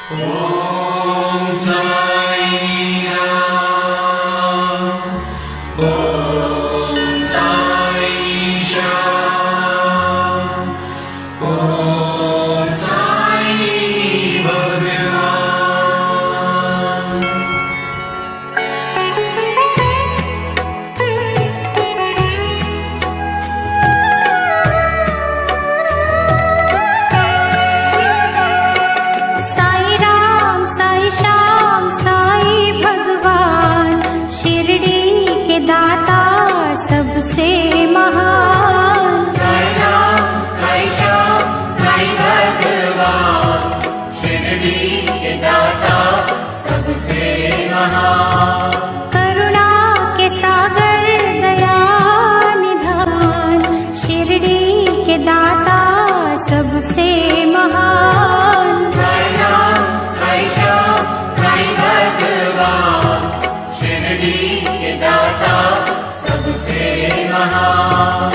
ओम साई राम, ओम साई श्याम, ओम साई भगवान। साई राम साई श्याम साई भगवान, शिरडी के दाता सबसे महान। साई राम साई श्याम साई भगवान, शिरडी के दाता सबसे महान। करुणा के सागर दया निधान, शिरडी के दाता सबसे महान। साई राम साई श्याम साई भगवान, शिरडी के दाता सबसे महान।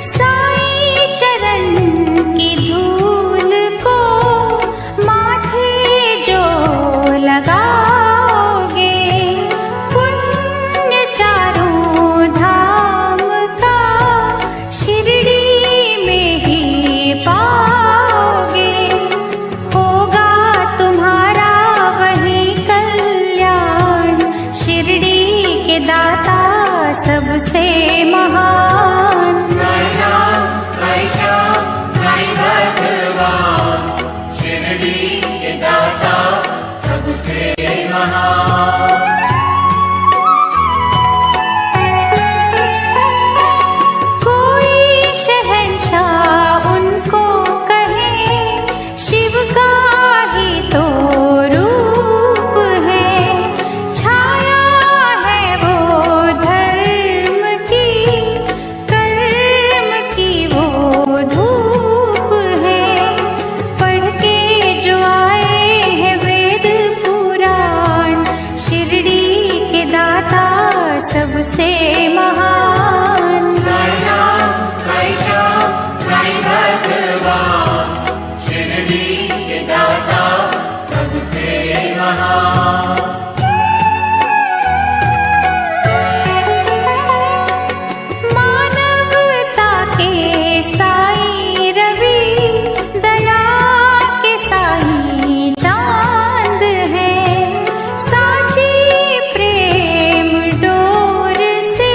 साई चरण की धूल को माथे जो लगाओगे, पुण्य चारों धाम का शिरडी में ही पाओगे। होगा तुम्हारा वही कल्याण, शिरडी के दाता सबसे महान। साई राम साई श्याम साई भगवान, शिरडी के दाता सबसे महान। कोई शहंशाह उनको कहे, शिव का ही तो रूप है। छाया है वो धर्म की, कर्म की वो धूप है। पढ़ के जो आए हैं वेद पुराण, शिरडी के दाता सबसे महान। साई राम साई श्याम साई भगवान, शिरडी के दाता सबसे महान। मानवता के साई रवि, दया के साई चांद है। साची प्रेम डोर से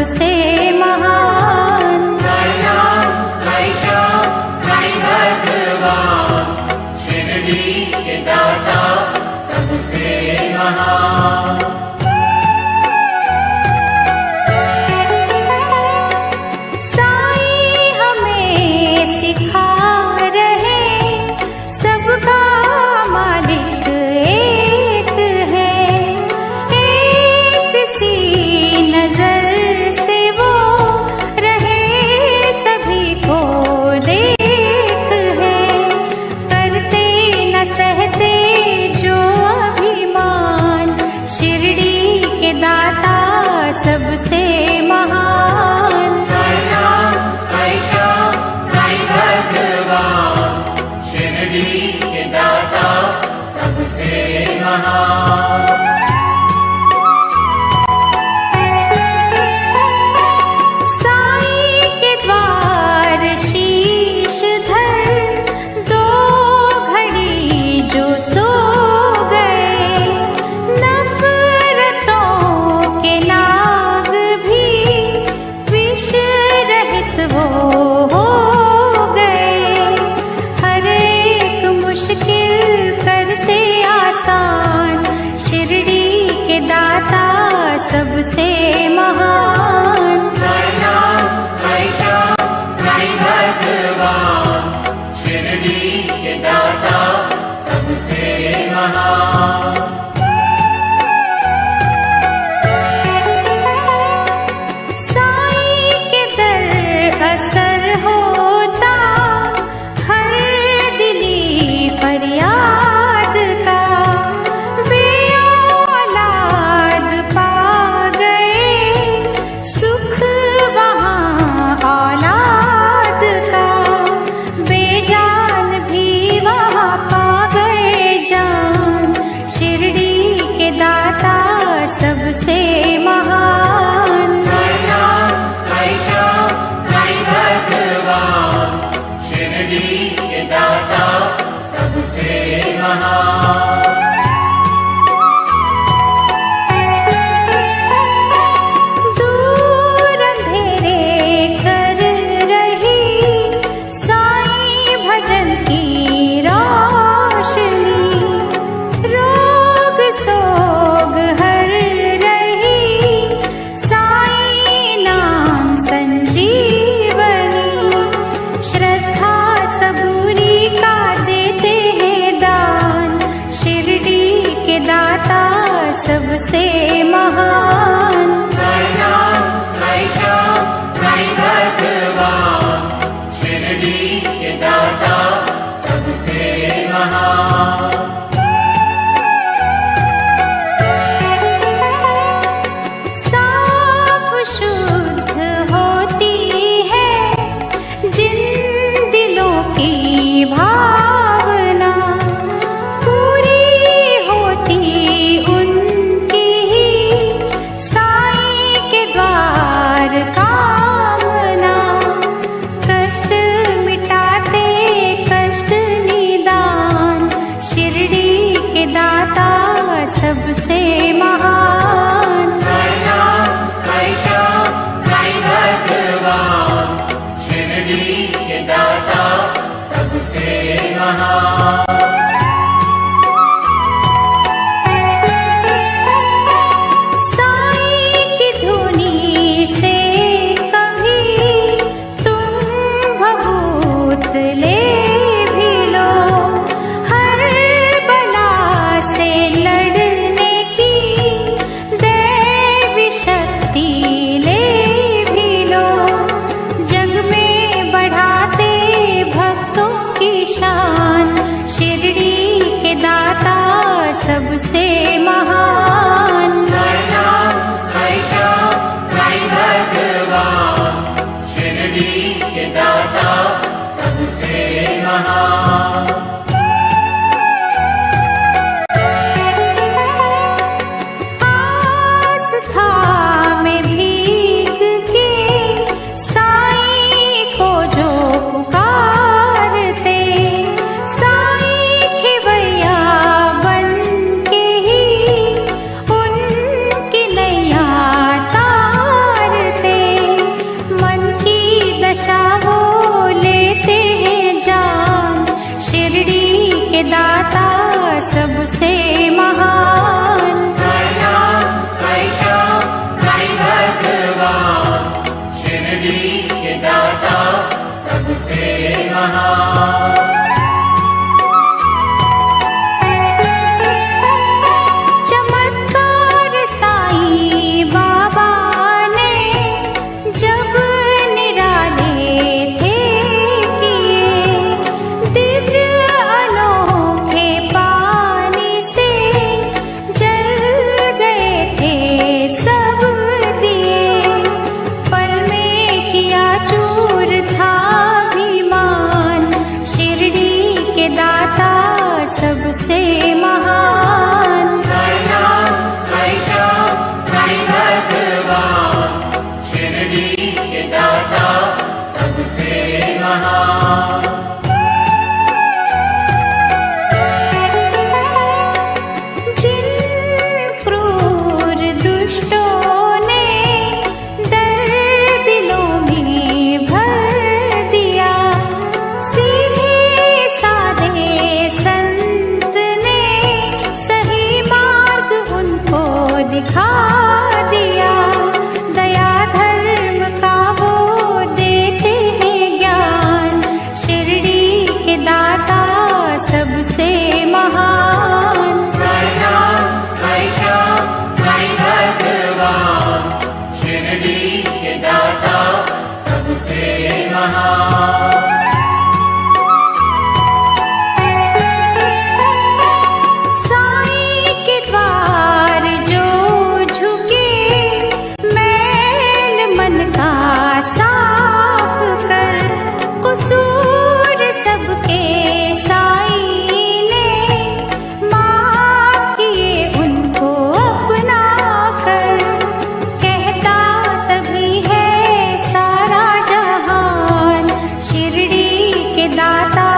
सबसे महान। साई राम साई श्याम साई भगवान, शिरडी के दाता सबसे महान। साई हमें सिखा रहे सबका मालिक एक है, एक सी नजर से वो रहे सभी को देख है। करते न सहते जो अभिमान, शिरडी के दाता सबसे महान। साई राम साई श्याम साई भगवान, शिरडी के दाता सबसे महान। साई के द्वार शीश धर दो घड़ी जो सो गए, नफरतों के नाग भी विष रहित वो हो गए। हर एक मुश्किल करते आसान, शिरडी के दाता सबसे महान। साई राम साई श्याम साई भगवान, शिरडी के दाता सबसे महान। साई के दर असर होता हर दिली फरियाद का, बेऔलाद पा गए सुख वहाँ औलाद का, बेजान भी वहाँ पा गए जान, शिरडी के दाता सबसे महान। साई राम साई श्याम साई भगवान, शिरडी के दाता सबसे महान। दूर अंधेरे कर रही साई भजन की रोशनी, रोग सोग हर रही साई नाम संजीवनी। श्रद्धा सबूरी का देते हैं दान, शिरडी के दाता सबसे महान। साई राम साई श्याम साई भगवान, शिरडी के दाता सबसे महान। साफ शुद्ध होती है जिन दिलों की भावना, पूरी होती उनकी ही साई के द्वार कामना। कष्ट मिटाते कष्ट निदान, शिरडी के दाता सबसे महान। साई राम साई श्याम साई भगवान, शिरडी के दाता सबसे महान। साई की धुनी से कभी तुम भभूत ले भी लो, हर बला से लड़ने की दैवी शक्ति ले भी लो। जग में बढ़ाते भक्तों की शान, शिरडी के दाता सबसे महान। साई राम साई श्याम साई भगवान, शिरडी के दाता सबसे महान। आस्था में भीग के साई को जो पुकारते, साई खिवैया बन के ही उनकी नैया तारते। के दाता सबसे महान। साई राम साई श्याम साई भगवान, शिरडी के दाता सबसे महान। चमत्कार साईं बाबा ने जब निराले थे किए, दिव्य अनोखे पानी से जल गए थे सब दिए। पल में किया चूर था अभिमान, शिरडी के दाता सबसे महान। साई राम साई श्याम साई भगवान, शिरडी के दाता सबसे महान। जिन क्रूर दुष्टों ने डर दिलों में भर दिया, सीधे साधे संत ने सही मार्ग उनको दिखा दिया। दया धर्म का वो देते हैं ज्ञान, शिरडी के दाता सबसे महान। साई राम साई श्याम साई भगवान, शिरडी के दाता सबसे महान। साईं के द्वार जो झुके, मैल मन का साफ कर, कसूर सबके साईं ने माफ किए उनको अपना कर। कहता तभी है सारा जहान, शिरडी के दाता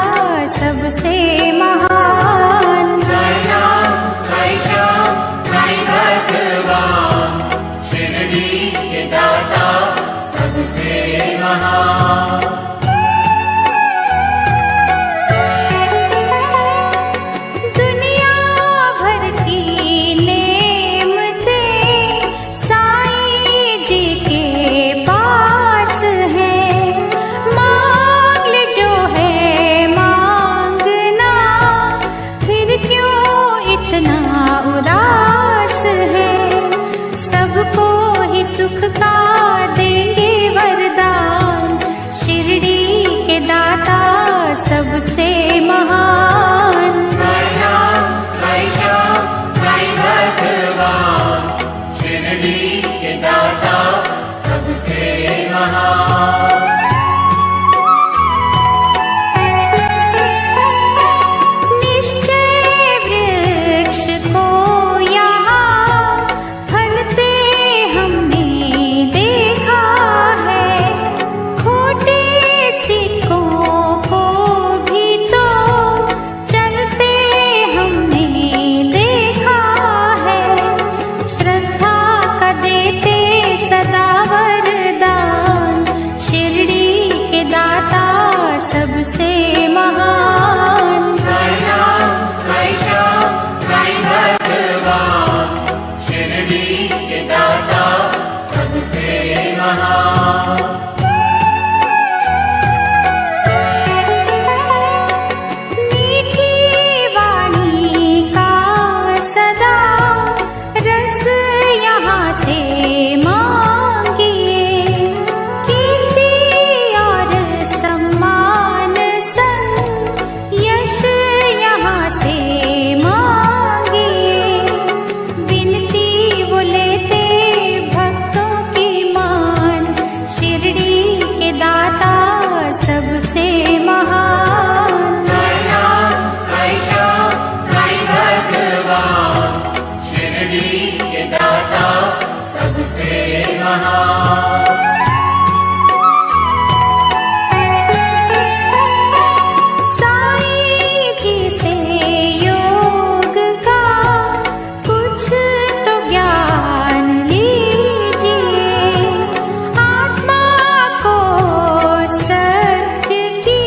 सबसे महान। साई राम साई श्याम साई भगवान, शिरडी के दाता सबसे महान। दुनिया भर की नेमतें साईं जी के पास है, मांग ले जो है मांगना, फिर क्यों इतना उदास है। सबको ही सुख का देंगे वरदान, शिरडी के दाता सबसे महान। साई राम साई श्याम साई भगवान, शिरडी के दाता सबसे महान। निश्चय वृक्ष को यहाँ फलते हमने देखा है, खोटे सिक्कों को भी तो चलते हमने देखा है। श्रद्धा का देते सदा वरदान, शिरडी के दाता सबसे महान। साई राम साई श्याम साई भगवान, शिरडी के दाता सबसे महान। मीठी वाणी का सदा रस यहाँ से मांगिए, कीर्ति और सम्मान संग यश यहाँ से मांगिए। विनती वो लेते भक्तों की मान, शिरडी के दाता सबसे महान। साई राम साई श्याम साई भगवान, शिरडी के दाता सबसे महान। साईं जी से योग का कुछ तो ज्ञान लीजिए, आत्मा को सत्य की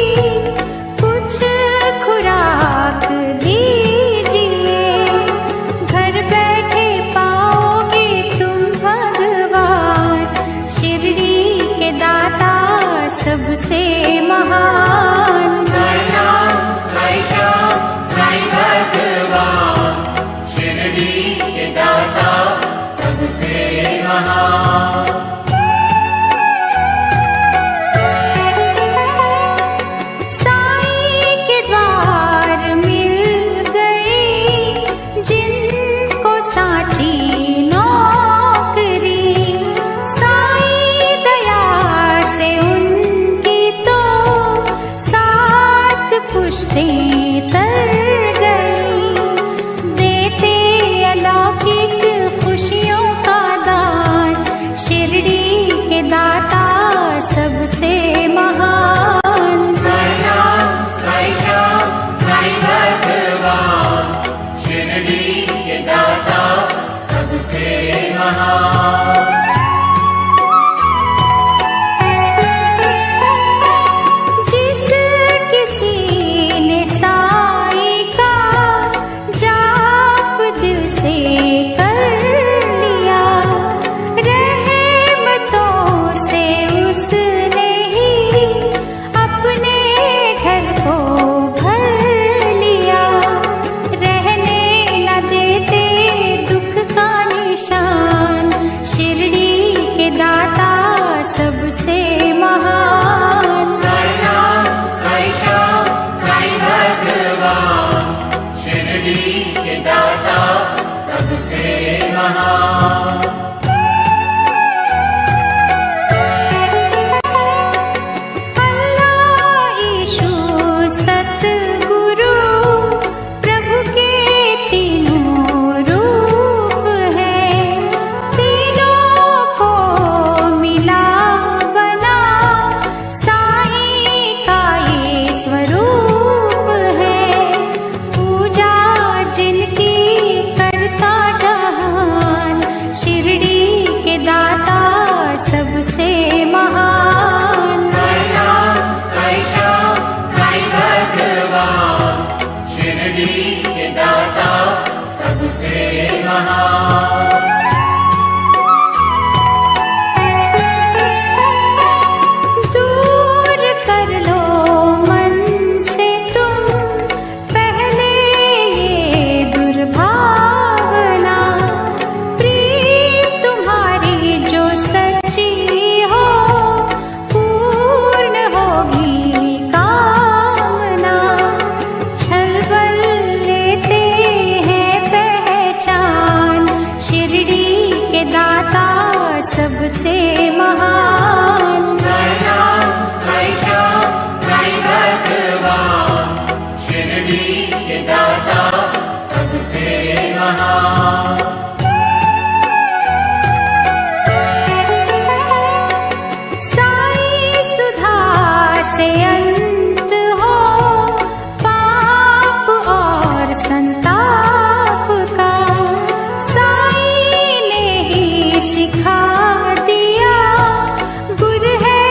किश्ती तर गई, देते अलौकिक खुशियों का दान, शिरडी के दाता सबसे महान। साई राम साई श्याम साई भगवान, शिरडी के दाता सबसे महान। जिस किसी ने साई का जाप दिल से कर लिया, रहमतों से उसने ही अपने घर को भर लिया। रहने न देते दुख का निशान, शिरडी के दाता सबसे महान। साई राम साई श्याम साई भगवान, शिरडी के दाता सबसे महान। अल्लाह ईशु सतगुरु प्रभु के तीनों रूप हैं, तीनों को मिला बना साईं का ये स्वरूप है। पूजा जिनकी करता जहान, शिरडी के दाता सबसे महान। साई राम साई श्याम साई भगवान, शिरडी के दाता सबसे महान। दूर कर लो मन से तुम पहले ये दुर्भावना, प्रीत तुम्हारी जो सच्ची हो पूर्ण होगी कामना। छलबल लेते हैं पहचान, शिरडी के दाता सबसे महान। साई राम साई श्याम साई भगवान, शिरडी के दाता सबसे महान। साई सुधा से अंत हो पाप और संताप का, साई ने ही सिखा दिया गुर है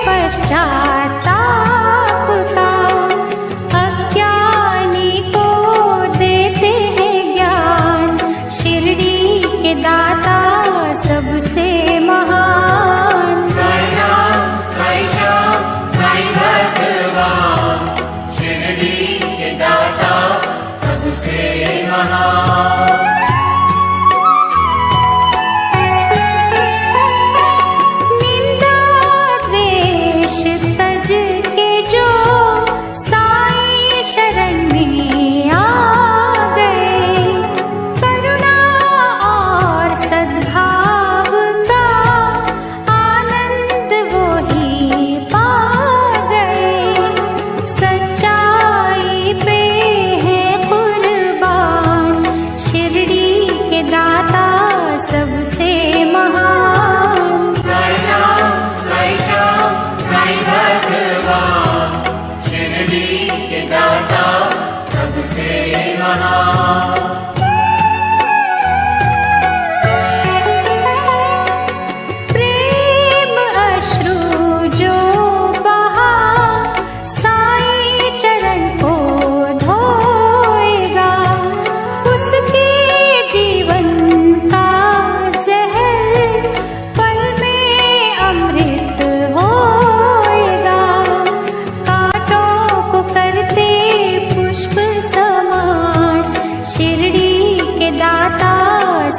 पश्चाताप का। अज्ञानी को देते हैं ज्ञान, शिरडी के दाता सबसे महान। साई राम साई श्याम साई भगवान, शिरडी के दाता सबसे महान। निंदा द्वेष तज के जो साई शरण में आ गए, करुणा और सद्भाव का आनंद वो ही पा गए। सच्चाई पे है कुर्बान, शिरडी के दाता सबसे महान। साई राम साई श्याम साई भगवान, शिरडी के दाता सबसे महान। प्रेम अश्रु जो बहा साईं चरण को धोएगा, उसके जीवन का जहर पल में अमृत होएगा। कांटों को करते पुष्प समान, शिरडी के दाता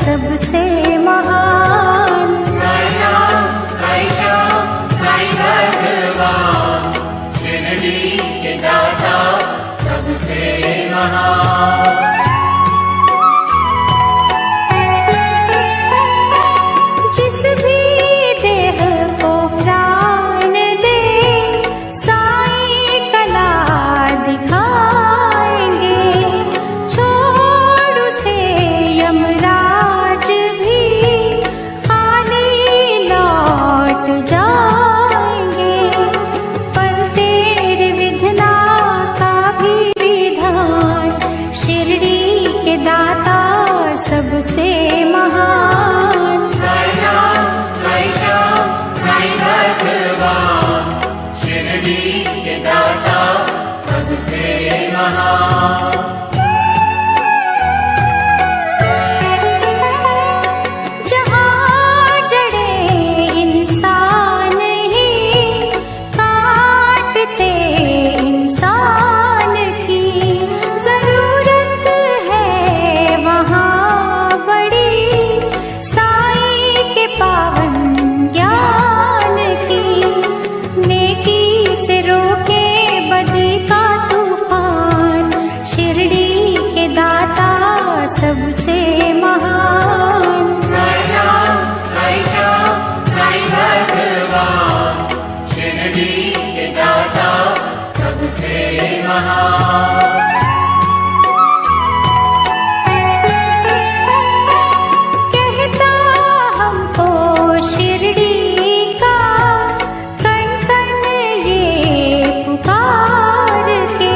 सबसे महान। साई राम साई श्याम साई भगवान, शिरडी के दाता सबसे महान। जिस भी देह को प्राण दे साईं कला दिखा सबसे महान। जहाँ जड़े इंसान ही काटते इंसान की जरूरत है वहाँ बड़ी साईं के पावन ज्ञान की। नेकी से रोके बदी का तूफान, शिरडी के दाता सबसे महान। साई राम, साई श्याम, साई भगवान, शिरडी के दाता सबसे महान। कहता हमको शिरडी का कण कण ये पुकार के,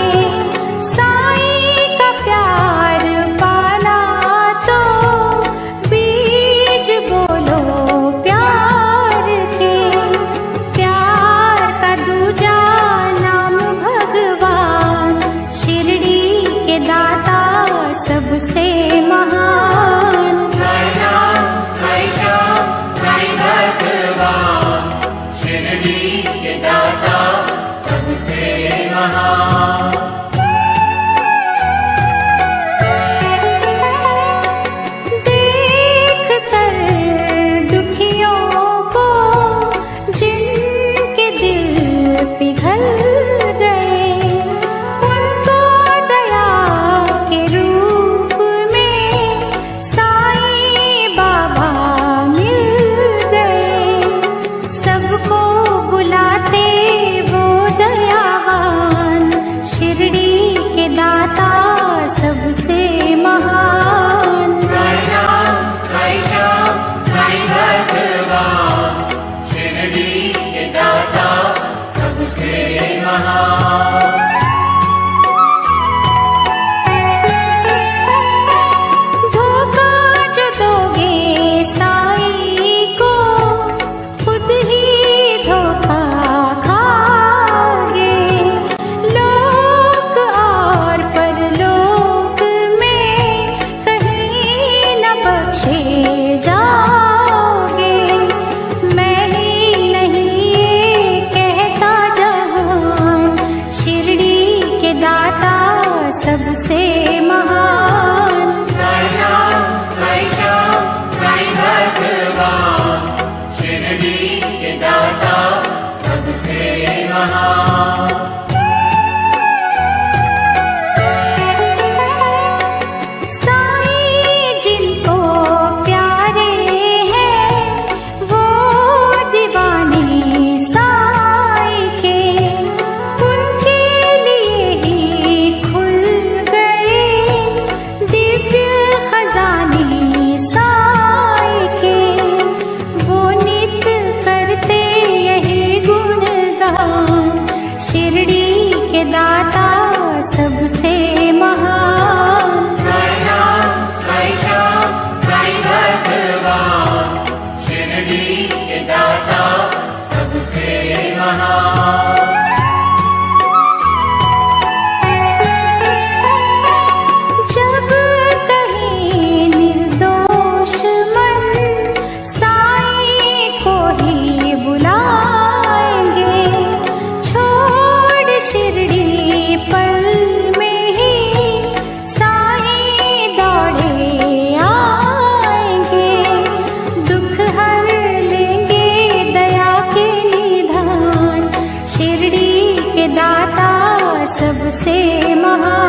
साईं का प्यार पाना तो बीज बोलो प्यार के। प्यार का दूजा नाम भगवान, शिरडी के दाता सबसे महान। साई राम, साई श्याम, साई भगवान, शिरडी के दाता सबसे महान। देख कर दुखियों को जिनके दिल पिघल गए, उनको दया के रूप में साईं बाबा मिल गए। सबको बुलाते वो दयावान, शिरडी के दाता सबसे महान। साई राम, साई श्याम, साई भगवान, शिरडी के दाता सबसे महान। धोखा जो दोगे साईं को, खुद ही धोखा खाओगे। लोक और परलोक में कहीं न बख्शे जाओगे। मैं ही नहीं ये कहता जहान, शिरडी के दाता सबसे महान। साई राम, साई श्याम, साई भगवान, शिरडी के दाता सबसे महान। साईं जिनको प्यारे हैं वो दीवानी साईं के, उनके लिए ही खुल गए दिव्य खजाने साईं के। वो नित करते यही गुणगान, शिरडी के दाता सबसे महान। साई राम, साई श्याम, साई भगवान, शिरडी के दाता सबसे महान। जब कहीं निर्दोष मन साईं को ही बुलाएंगे, छोड़ शिरडी पल में ही साईं दौड़े आएंगे। दुख हर लेंगे दया के निधान, शिरडी के दाता सबसे महान।